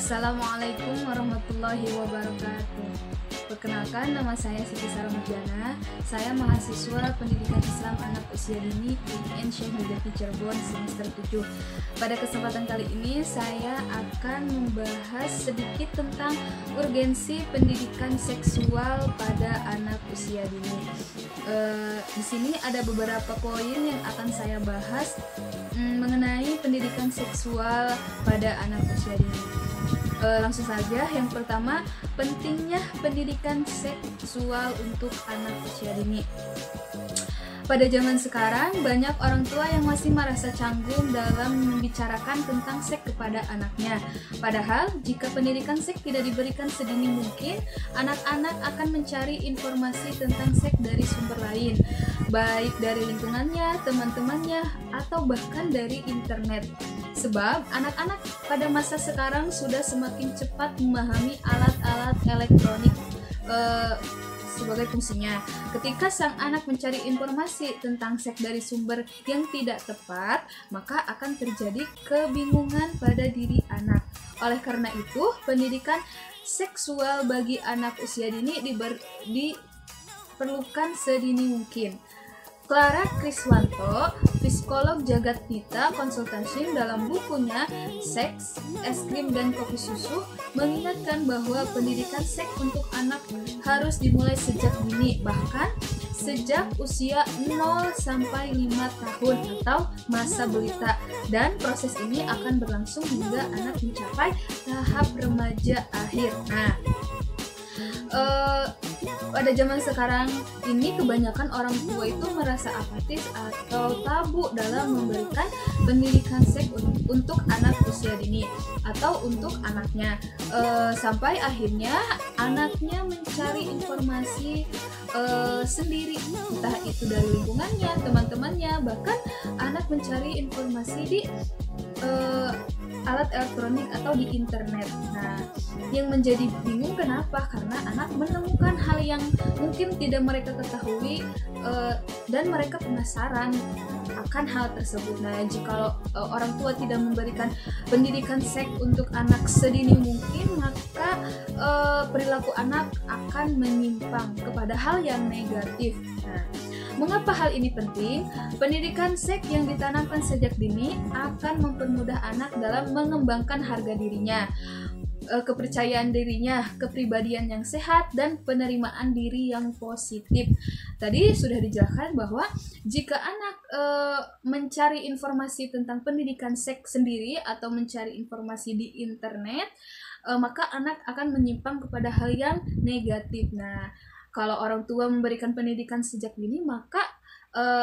Assalamualaikum warahmatullahi wabarakatuh. Perkenalkan, nama saya Siti Saramudjana. Saya mahasiswa Pendidikan Islam Anak Usia Dini UIN Syekh Nurjati Cirebon semester 7. Pada kesempatan kali ini saya akan membahas sedikit tentang urgensi pendidikan seksual pada anak usia dini. Di sini ada beberapa poin yang akan saya bahas mengenai pendidikan seksual pada anak usia dini. Langsung saja, yang pertama, pentingnya pendidikan seksual untuk anak usia dini. Pada zaman sekarang, banyak orang tua yang masih merasa canggung dalam membicarakan tentang seks kepada anaknya. Padahal, jika pendidikan seks tidak diberikan sedini mungkin, anak-anak akan mencari informasi tentang seks dari sumber lain, baik dari lingkungannya, teman-temannya, atau bahkan dari internet. Sebab anak-anak pada masa sekarang sudah semakin cepat memahami alat-alat elektronik sebagai fungsinya. Ketika sang anak mencari informasi tentang seks dari sumber yang tidak tepat, maka akan terjadi kebingungan pada diri anak. Oleh karena itu, pendidikan seksual bagi anak usia dini diperlukan sedini mungkin. Clara Kriswanto, psikolog Jagatnita Consultation, dalam bukunya Seks, Es Krim dan Kopi Susu mengingatkan bahwa pendidikan seks untuk anak harus dimulai sejak dini, bahkan sejak usia 0 sampai 5 tahun atau masa balita, dan proses ini akan berlangsung hingga anak mencapai tahap remaja akhir. Pada zaman sekarang ini kebanyakan orang tua itu merasa apatis atau tabu dalam memberikan pendidikan seks untuk anak usia dini atau untuk anaknya, sampai akhirnya anaknya mencari informasi sendiri, entah itu dari lingkungannya, teman-temannya, bahkan anak mencari informasi di alat elektronik atau di internet. Nah, yang menjadi bingung kenapa? Karena anak menemukan hal yang mungkin tidak mereka ketahui dan mereka penasaran akan hal tersebut. Nah, jika orang tua tidak memberikan pendidikan seks untuk anak sedini mungkin, maka perilaku anak akan menyimpang kepada hal yang negatif. Nah, mengapa hal ini penting? Pendidikan seks yang ditanamkan sejak dini akan mempermudah anak dalam mengembangkan harga dirinya, kepercayaan dirinya, kepribadian yang sehat, dan penerimaan diri yang positif. Tadi sudah dijelaskan bahwa jika anak mencari informasi tentang pendidikan seks sendiri atau mencari informasi di internet, maka anak akan menyimpang kepada hal yang negatif. Nah, kalau orang tua memberikan pendidikan sejak dini, maka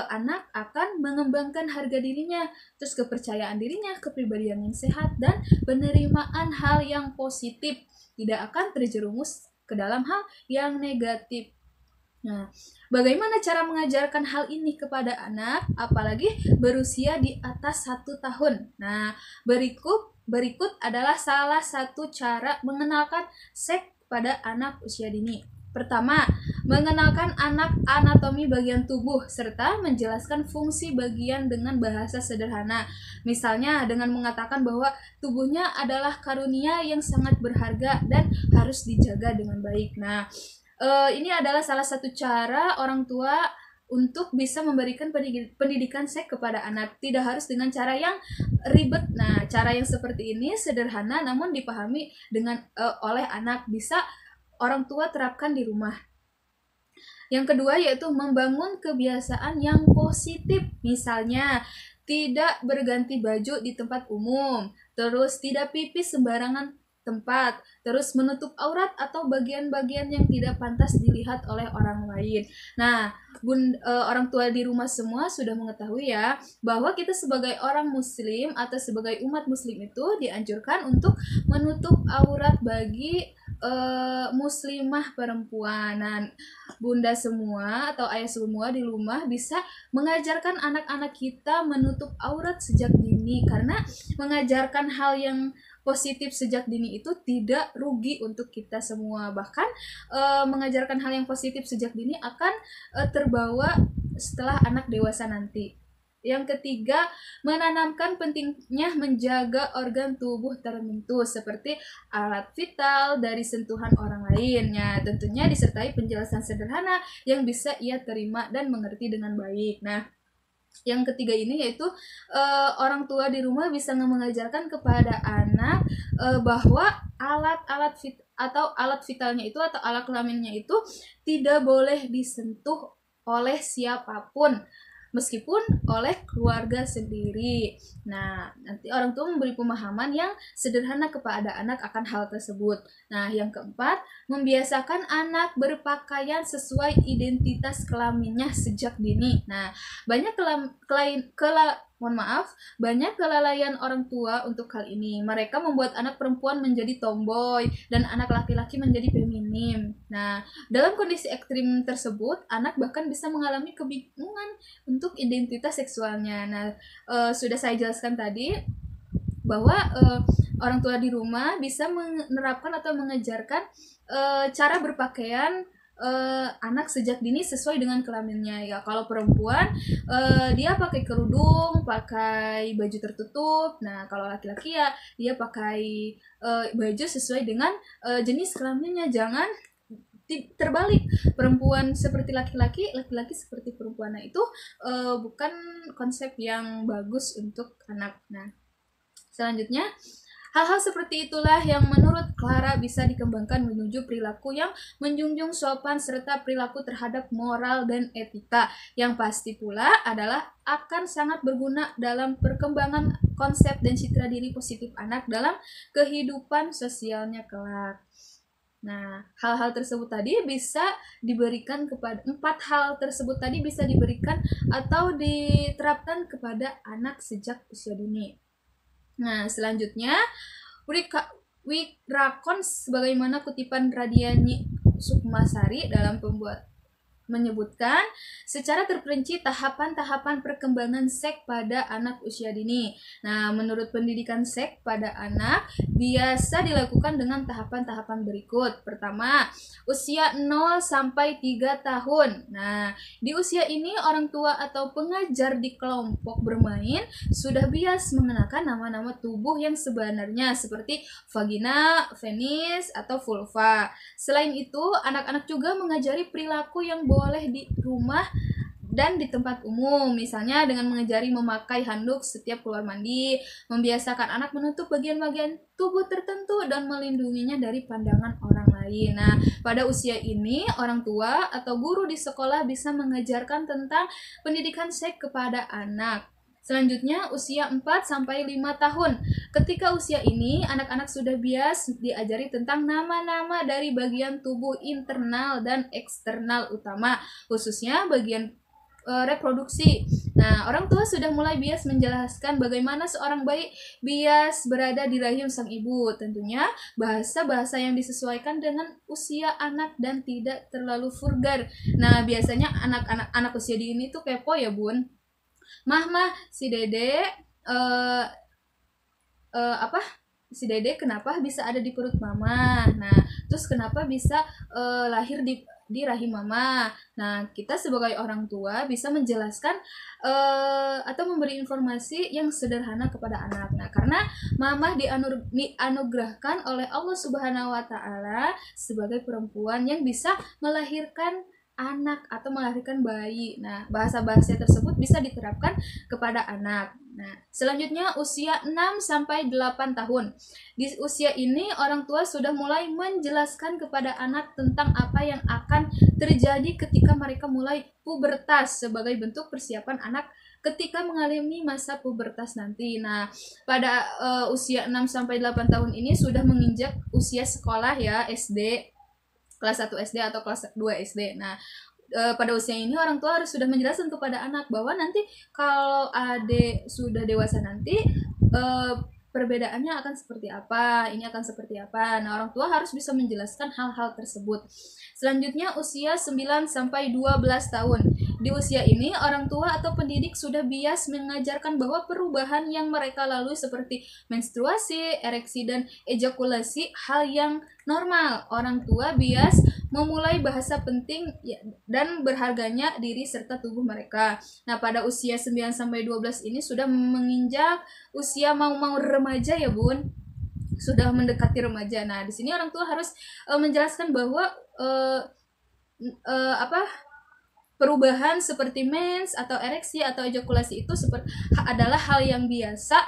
anak akan mengembangkan harga dirinya, terus kepercayaan dirinya, kepribadian yang sehat, dan penerimaan hal yang positif, tidak akan terjerumus ke dalam hal yang negatif. Nah, bagaimana cara mengajarkan hal ini kepada anak, apalagi berusia di atas 1 tahun? Nah, berikut adalah salah satu cara mengenalkan seks pada anak usia dini. Pertama, mengenalkan anak anatomi bagian tubuh serta menjelaskan fungsi bagian dengan bahasa sederhana. Misalnya dengan mengatakan bahwa tubuhnya adalah karunia yang sangat berharga dan harus dijaga dengan baik. Nah, ini adalah salah satu cara orang tua untuk bisa memberikan pendidikan seks kepada anak. Tidak harus dengan cara yang ribet. Nah, cara yang seperti ini sederhana namun dipahami oleh anak, bisa orang tua terapkan di rumah. Yang kedua yaitu membangun kebiasaan yang positif. Misalnya, tidak berganti baju di tempat umum, terus tidak pipis sembarangan tempat, terus menutup aurat atau bagian-bagian yang tidak pantas dilihat oleh orang lain. Nah, orang tua di rumah semua sudah mengetahui ya, bahwa kita sebagai orang muslim atau sebagai umat muslim itu dianjurkan untuk menutup aurat bagi muslimah perempuan. Bunda semua atau ayah semua di rumah bisa mengajarkan anak-anak kita menutup aurat sejak dini, karena mengajarkan hal yang positif sejak dini itu tidak rugi untuk kita semua. Bahkan mengajarkan hal yang positif sejak dini akan terbawa setelah anak dewasa nanti. Yang ketiga, menanamkan pentingnya menjaga organ tubuh tertentu seperti alat vital dari sentuhan orang lainnya. Tentunya disertai penjelasan sederhana yang bisa ia terima dan mengerti dengan baik. Nah, yang ketiga ini yaitu orang tua di rumah bisa mengajarkan kepada anak bahwa alat-alat atau alat vitalnya itu atau alat kelaminnya itu tidak boleh disentuh oleh siapapun meskipun oleh keluarga sendiri. Nah, nanti orang tua memberi pemahaman yang sederhana kepada anak akan hal tersebut. Nah, yang keempat, membiasakan anak berpakaian sesuai identitas kelaminnya sejak dini. Nah, banyak banyak kelalaian orang tua untuk hal ini. Mereka membuat anak perempuan menjadi tomboy dan anak laki-laki menjadi feminim. Nah, dalam kondisi ekstrim tersebut, anak bahkan bisa mengalami kebingungan untuk identitas seksualnya. Nah, sudah saya jelaskan tadi bahwa orang tua di rumah bisa menerapkan atau mengajarkan cara berpakaian anak sejak dini sesuai dengan kelaminnya. Ya, kalau perempuan dia pakai kerudung, pakai baju tertutup. Nah, kalau laki-laki ya dia pakai baju sesuai dengan jenis kelaminnya. Jangan terbalik, perempuan seperti laki-laki, laki-laki seperti perempuan. Nah, itu bukan konsep yang bagus untuk anak. Nah, selanjutnya, hal-hal seperti itulah yang menurut Clara bisa dikembangkan menuju perilaku yang menjunjung sopan serta perilaku terhadap moral dan etika, yang pasti pula adalah akan sangat berguna dalam perkembangan konsep dan citra diri positif anak dalam kehidupan sosialnya kelak. Nah, hal-hal tersebut tadi bisa diberikan kepada empat hal tersebut tadi bisa diberikan atau diterapkan kepada anak sejak usia dini. Nah, selanjutnya Wikrakon sebagaimana kutipan Radiani Sukmasari dalam menyebutkan secara terperinci tahapan-tahapan perkembangan seks pada anak usia dini. Nah, menurut pendidikan seks pada anak biasa dilakukan dengan tahapan-tahapan berikut. Pertama, usia 0 sampai 3 tahun. Nah, di usia ini orang tua atau pengajar di kelompok bermain sudah bias mengenakan nama-nama tubuh yang sebenarnya seperti vagina, penis, atau vulva. Selain itu, anak-anak juga mengajari perilaku yang boleh di rumah dan di tempat umum, misalnya dengan mengajari memakai handuk setiap keluar mandi, membiasakan anak menutup bagian-bagian tubuh tertentu dan melindunginya dari pandangan orang lain. Nah, pada usia ini orang tua atau guru di sekolah bisa mengajarkan tentang pendidikan seks kepada anak. Selanjutnya, usia 4 sampai 5 tahun. Ketika usia ini, anak-anak sudah bias diajari tentang nama-nama dari bagian tubuh internal dan eksternal utama, khususnya bagian reproduksi. Nah, orang tua sudah mulai bias menjelaskan bagaimana seorang bayi bias berada di rahim sang ibu. Tentunya bahasa-bahasa yang disesuaikan dengan usia anak dan tidak terlalu vulgar. Nah, biasanya anak usia dini tuh kepo ya, Bun. Mah, si Dede si Dede kenapa bisa ada di perut mama? Nah, terus kenapa bisa lahir di rahim mama? Nah, kita sebagai orang tua bisa menjelaskan atau memberi informasi yang sederhana kepada anak. Nah, karena mama dianugerahkan oleh Allah Subhanahu wa taala sebagai perempuan yang bisa melahirkan anak atau melahirkan bayi. Nah, bahasa-bahasa tersebut bisa diterapkan kepada anak. Nah, selanjutnya usia 6 sampai 8 tahun. Di usia ini orang tua sudah mulai menjelaskan kepada anak tentang apa yang akan terjadi ketika mereka mulai pubertas sebagai bentuk persiapan anak ketika mengalami masa pubertas nanti. Nah, pada usia 6 sampai 8 tahun ini sudah menginjak usia sekolah ya, SD, kelas 1 SD atau kelas 2 SD. Nah, pada usia ini orang tua harus sudah menjelaskan kepada anak bahwa nanti kalau adik sudah dewasa nanti perbedaannya akan seperti apa, ini akan seperti apa. Nah, orang tua harus bisa menjelaskan hal-hal tersebut. Selanjutnya usia 9 sampai 12 tahun. Di usia ini orang tua atau pendidik sudah bias mengajarkan bahwa perubahan yang mereka lalui seperti menstruasi, ereksi dan ejakulasi hal yang normal. Orang tua bias memulai bahasa penting dan berharganya diri serta tubuh mereka. Nah, pada usia 9 sampai 12 ini sudah menginjak usia mau remaja ya, Bun. Sudah mendekati remaja. Nah, di sini orang tua harus menjelaskan bahwa perubahan seperti mens atau ereksi atau ejakulasi itu adalah hal yang biasa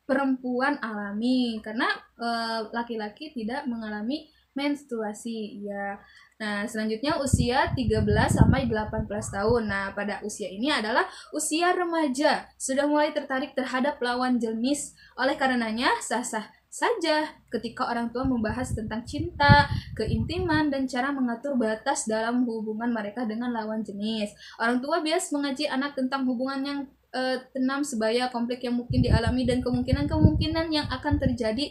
perempuan alami, karena laki-laki tidak mengalami menstruasi ya. Nah, selanjutnya usia 13 sampai 18 tahun. Nah, pada usia ini adalah usia remaja, sudah mulai tertarik terhadap lawan jenis. Oleh karenanya, sah-sah saja ketika orang tua membahas tentang cinta, keintiman, dan cara mengatur batas dalam hubungan mereka dengan lawan jenis. Orang tua bias mengaji anak tentang hubungan yang tenang, sebaya, konflik yang mungkin dialami, dan kemungkinan-kemungkinan yang akan terjadi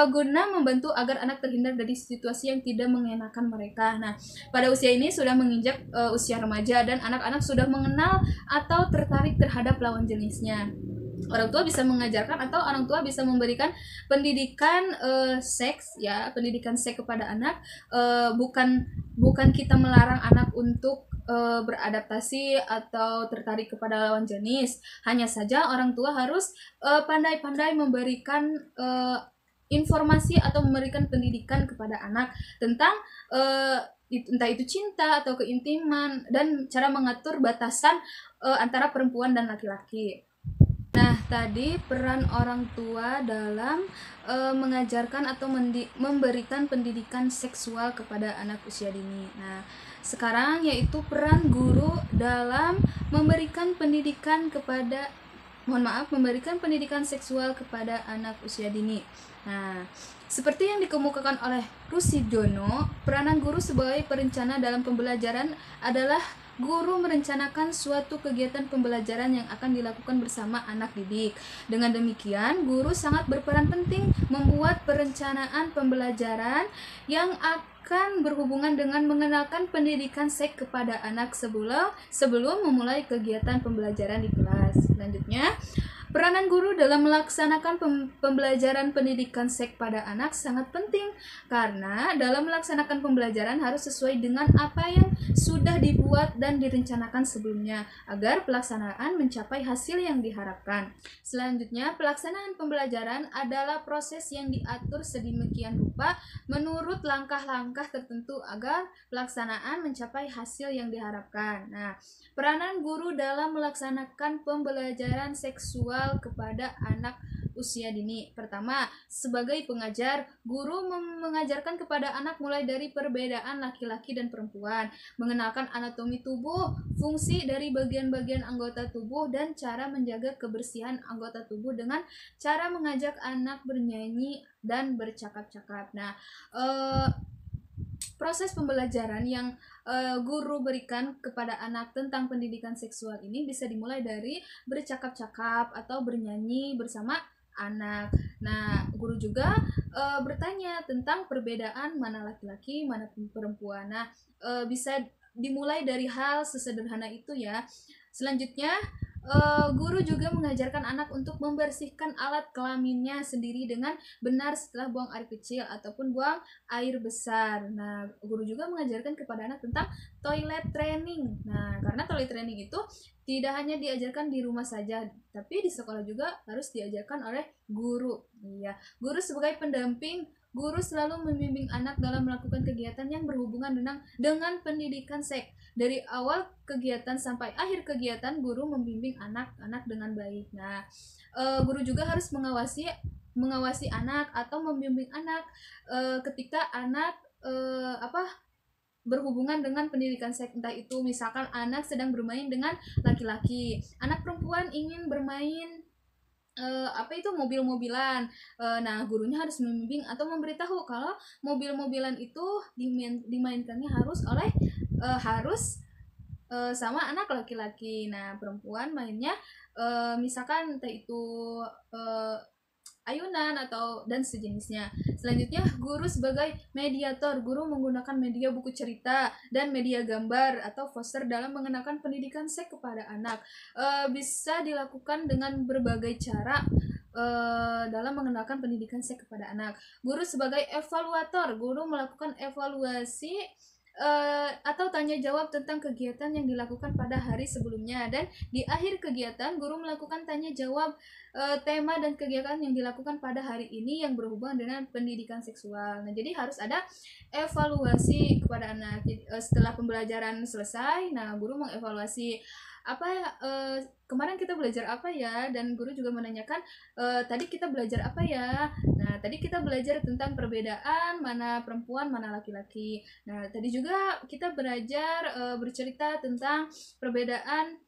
guna membantu agar anak terhindar dari situasi yang tidak mengenakan mereka. Nah, pada usia ini sudah menginjak usia remaja dan anak-anak sudah mengenal atau tertarik terhadap lawan jenisnya. Orang tua bisa mengajarkan atau orang tua bisa memberikan pendidikan seks ya, pendidikan seks kepada anak. Bukan kita melarang anak untuk beradaptasi atau tertarik kepada lawan jenis. Hanya saja orang tua harus pandai-pandai memberikan informasi atau memberikan pendidikan kepada anak tentang entah itu cinta atau keintiman dan cara mengatur batasan antara perempuan dan laki-laki. Nah, tadi peran orang tua dalam mengajarkan atau memberikan pendidikan seksual kepada anak usia dini. Nah, sekarang yaitu peran guru dalam memberikan pendidikan seksual kepada anak usia dini. Nah, seperti yang dikemukakan oleh Rusidono, peranan guru sebagai perencana dalam pembelajaran adalah guru merencanakan suatu kegiatan pembelajaran yang akan dilakukan bersama anak didik. Dengan demikian, guru sangat berperan penting membuat perencanaan pembelajaran yang akan berhubungan dengan mengenalkan pendidikan seks kepada anak sebelum memulai kegiatan pembelajaran di kelas. Selanjutnya, peranan guru dalam melaksanakan pembelajaran pendidikan seks pada anak sangat penting, karena dalam melaksanakan pembelajaran harus sesuai dengan apa yang sudah dibuat dan direncanakan sebelumnya agar pelaksanaan mencapai hasil yang diharapkan. Selanjutnya, pelaksanaan pembelajaran adalah proses yang diatur sedemikian rupa menurut langkah-langkah tertentu agar pelaksanaan mencapai hasil yang diharapkan. Nah, peranan guru dalam melaksanakan pembelajaran seksual kepada anak usia dini. Pertama, sebagai pengajar, guru mengajarkan kepada anak mulai dari perbedaan laki-laki dan perempuan, mengenalkan anatomi tubuh, fungsi dari bagian-bagian anggota tubuh, dan cara menjaga kebersihan anggota tubuh dengan cara mengajak anak bernyanyi dan bercakap-cakap. Nah, proses pembelajaran yang guru berikan kepada anak tentang pendidikan seksual ini bisa dimulai dari bercakap-cakap atau bernyanyi bersama anak. Nah, guru juga bertanya tentang perbedaan mana laki-laki, mana perempuan. Nah, bisa dimulai dari hal sesederhana itu ya. Selanjutnya, guru juga mengajarkan anak untuk membersihkan alat kelaminnya sendiri dengan benar setelah buang air kecil ataupun buang air besar. Nah, guru juga mengajarkan kepada anak tentang toilet training. Nah, karena toilet training itu tidak hanya diajarkan di rumah saja, tapi di sekolah juga harus diajarkan oleh guru. Iya, guru sebagai pendamping, guru selalu membimbing anak dalam melakukan kegiatan yang berhubungan dengan pendidikan seks. Dari awal kegiatan sampai akhir kegiatan, guru membimbing anak-anak dengan baik. Nah, guru juga harus mengawasi anak atau membimbing anak ketika anak berhubungan dengan pendidikan seks, entah itu misalkan anak sedang bermain dengan laki-laki, anak perempuan ingin bermain mobil-mobilan. Nah, gurunya harus membimbing atau memberitahu kalau mobil-mobilan itu dimainkannya harus sama anak laki-laki. Nah, perempuan mainnya misalkan entah itu ayunan atau dan sejenisnya. Selanjutnya, guru sebagai mediator. Guru menggunakan media buku cerita dan media gambar atau poster dalam mengenakan pendidikan seks kepada anak. Bisa dilakukan dengan berbagai cara dalam mengenakan pendidikan seks kepada anak. Guru sebagai evaluator. Guru melakukan evaluasi atau tanya jawab tentang kegiatan yang dilakukan pada hari sebelumnya, dan di akhir kegiatan guru melakukan tanya jawab tema dan kegiatan yang dilakukan pada hari ini yang berhubungan dengan pendidikan seksual. Nah, jadi harus ada evaluasi kepada anak. Jadi, setelah pembelajaran selesai, nah guru mengevaluasi apa ya, kemarin kita belajar apa ya, dan guru juga menanyakan tadi kita belajar apa ya. Nah, tadi kita belajar tentang perbedaan mana perempuan mana laki-laki. Nah, tadi juga kita belajar bercerita tentang perbedaan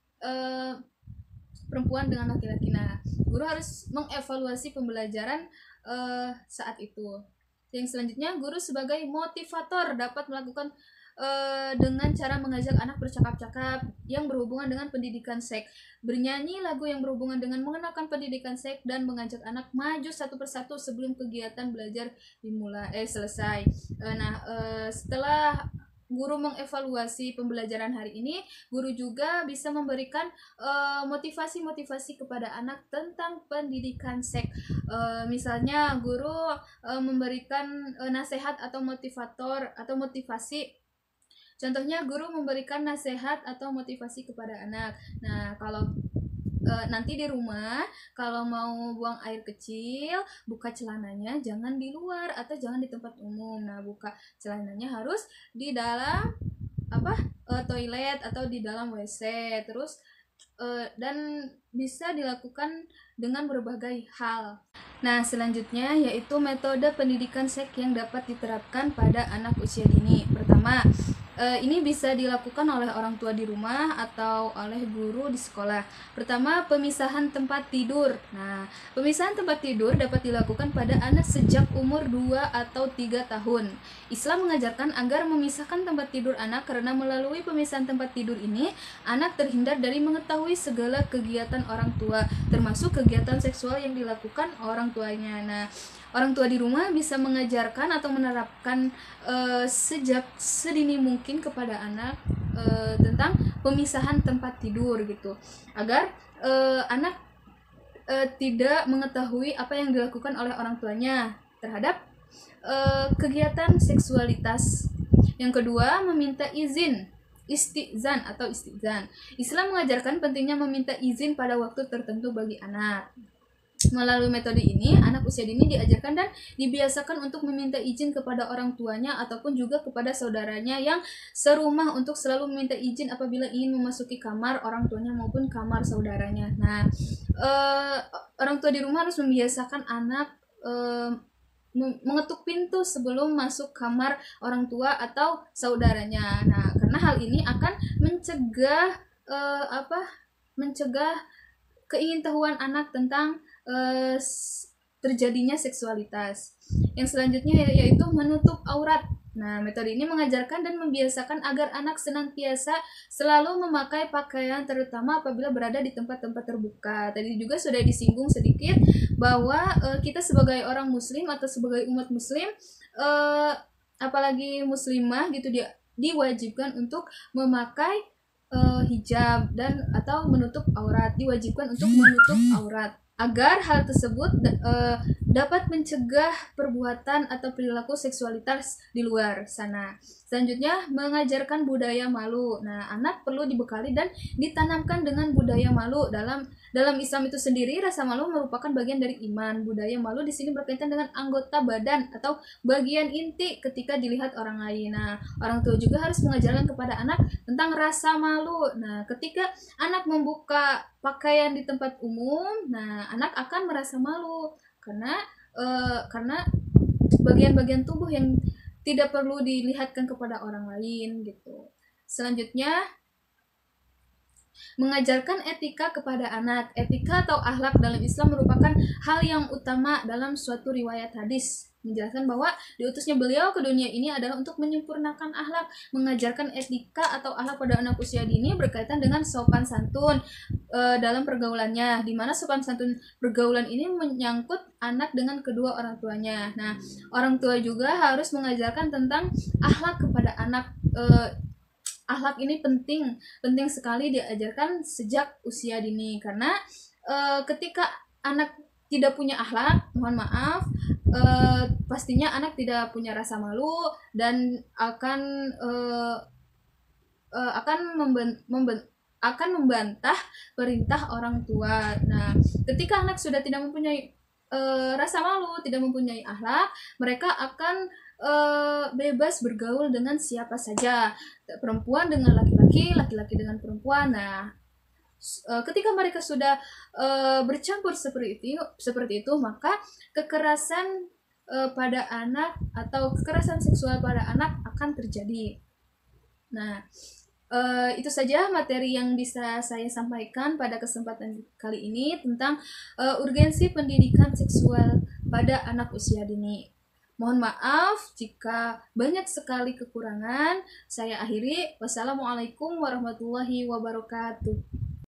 perempuan dengan laki-laki. Nah, guru harus mengevaluasi pembelajaran saat itu. Yang selanjutnya, guru sebagai motivator dapat melakukan dengan cara mengajak anak bercakap-cakap yang berhubungan dengan pendidikan seks, bernyanyi lagu yang berhubungan dengan mengenakan pendidikan seks, dan mengajak anak maju satu persatu sebelum kegiatan belajar selesai. Setelah guru mengevaluasi pembelajaran hari ini, guru juga bisa memberikan motivasi-motivasi kepada anak tentang pendidikan seks. Misalnya guru memberikan nasihat atau motivator atau motivasi. Contohnya, guru memberikan nasihat atau motivasi kepada anak. Nah, kalau nanti di rumah kalau mau buang air kecil, buka celananya jangan di luar atau jangan di tempat umum. Nah, buka celananya harus di dalam toilet atau di dalam WC. Terus dan bisa dilakukan dengan berbagai hal. Nah, selanjutnya yaitu metode pendidikan seks yang dapat diterapkan pada anak usia dini. Pertama, ini bisa dilakukan oleh orang tua di rumah atau oleh guru di sekolah. Pertama, pemisahan tempat tidur. Nah, pemisahan tempat tidur dapat dilakukan pada anak sejak umur 2 atau 3 tahun. Islam mengajarkan agar memisahkan tempat tidur anak karena melalui pemisahan tempat tidur ini, anak terhindar dari mengetahui segala kegiatan orang tua, termasuk kegiatan seksual yang dilakukan orang tuanya. Nah, orang tua di rumah bisa mengajarkan atau menerapkan sejak sedini mungkin kepada anak tentang pemisahan tempat tidur gitu, agar anak tidak mengetahui apa yang dilakukan oleh orang tuanya terhadap kegiatan seksualitas. Yang kedua, meminta izin. Istizan atau istizan. Islam mengajarkan pentingnya meminta izin pada waktu tertentu bagi anak. Melalui metode ini, anak usia dini diajarkan dan dibiasakan untuk meminta izin kepada orang tuanya ataupun juga kepada saudaranya yang serumah untuk selalu meminta izin apabila ingin memasuki kamar orang tuanya maupun kamar saudaranya. Nah, orang tua di rumah harus membiasakan anak mengetuk pintu sebelum masuk kamar orang tua atau saudaranya. Nah, karena hal ini akan mencegah keingintahuan anak tentang terjadinya seksualitas. Yang selanjutnya yaitu menutup aurat. Nah, metode ini mengajarkan dan membiasakan agar anak senantiasa selalu memakai pakaian, terutama apabila berada di tempat-tempat terbuka. Tadi juga sudah disinggung sedikit bahwa kita sebagai orang muslim atau sebagai umat muslim, apalagi muslimah gitu, diwajibkan untuk memakai hijab dan atau menutup aurat, diwajibkan untuk menutup aurat agar hal tersebut dapat mencegah perbuatan atau perilaku seksualitas di luar sana. Selanjutnya, mengajarkan budaya malu. Nah, anak perlu dibekali dan ditanamkan dengan budaya malu. Dalam Islam itu sendiri, rasa malu merupakan bagian dari iman. Budaya malu di sini berkaitan dengan anggota badan atau bagian inti ketika dilihat orang lain. Nah, orang tua juga harus mengajarkan kepada anak tentang rasa malu. Nah, ketika anak membuka pakaian di tempat umum, nah anak akan merasa malu karena bagian-bagian tubuh yang tidak perlu dilihatkan kepada orang lain gitu. Selanjutnya, mengajarkan etika kepada anak. Etika atau akhlak dalam Islam merupakan hal yang utama dalam suatu riwayat hadis. menjelaskan bahwa diutusnya beliau ke dunia ini adalah untuk menyempurnakan akhlak, mengajarkan etika atau akhlak pada anak usia dini berkaitan dengan sopan santun dalam pergaulannya, di mana sopan santun pergaulan ini menyangkut anak dengan kedua orang tuanya. Nah, orang tua juga harus mengajarkan tentang akhlak kepada anak. Akhlak ini penting sekali diajarkan sejak usia dini, karena ketika anak tidak punya akhlak, mohon maaf, pastinya anak tidak punya rasa malu dan akan membantah perintah orang tua. Nah, ketika anak sudah tidak mempunyai rasa malu, tidak mempunyai akhlak, mereka akan bebas bergaul dengan siapa saja, perempuan dengan laki-laki, laki-laki dengan perempuan. Nah, ketika mereka sudah bercampur seperti itu, maka kekerasan pada anak atau kekerasan seksual pada anak akan terjadi. Nah, itu saja materi yang bisa saya sampaikan pada kesempatan kali ini tentang urgensi pendidikan seksual pada anak usia dini. Mohon maaf jika banyak sekali kekurangan. Saya akhiri. Wassalamualaikum warahmatullahi wabarakatuh.